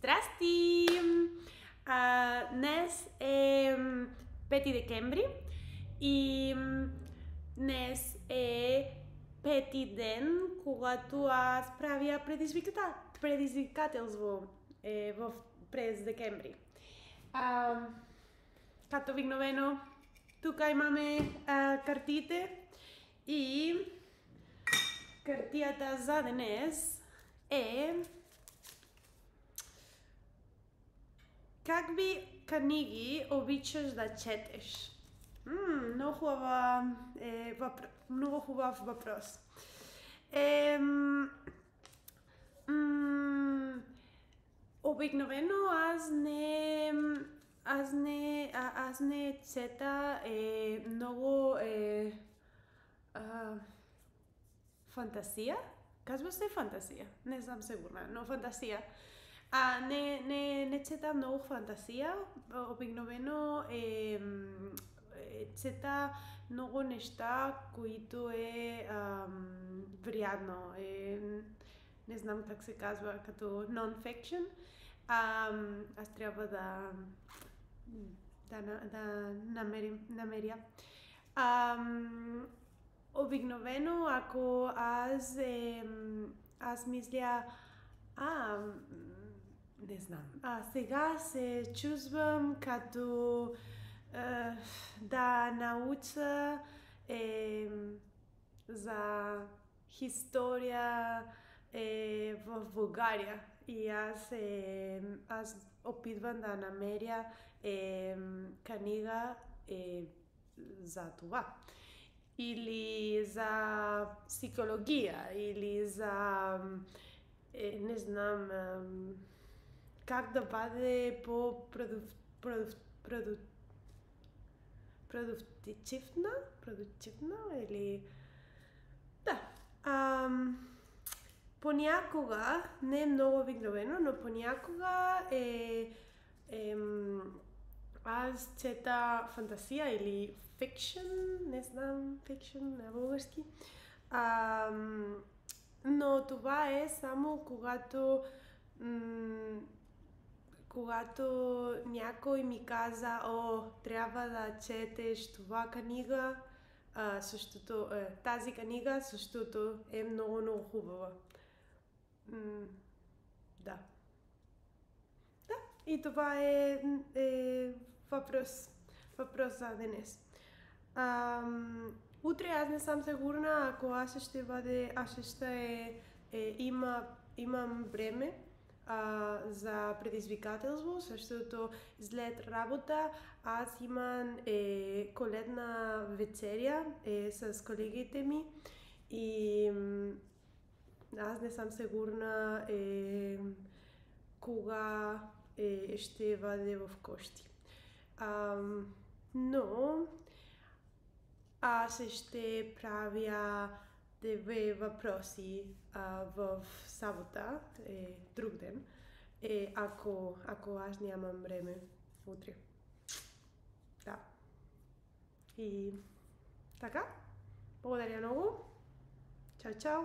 Здрасти! Днес е 5 декември и днес е пети ден, когато аз правя предизвикателство през декември. Както обикновено, тук имаме картите и картията за днес е какви книги обичаш да четеш? Много хубав въпрос. Обикновено аз не чета много фантазия. Казва се фантазия. Не съм сигурна, но фантазия. Не чета много фантазия. Обикновено чета много неща, които вероятно не знам как се казва, като non-fiction. Аз трябва да намеря. Обикновено, ако аз мисля, не знам. Сега се чувствам като да науча за история в България. И аз опитвам да намеря книга за това. Или за психология, или за не знам как да бъде продуктивна или да. Понякога, не много обикновено, но понякога аз чета фантазия или fiction, не знам fiction на български. Но това е само когато някой ми каза, трябва да четеш това книга, тази книга, защото е много, много хубава. Да. Да, и това е въпрос за днес. Утре аз не съм сигурна, ако имам време за предизвикателство, защото след работа аз имам коледна вечеря с колегите ми и аз не съм сигурна кога ще бъде в къщи. Но аз ще правя две въпроси в събота, друг ден, ако аз нямам време утре. Да. И така, благодаря много. Чао, чао!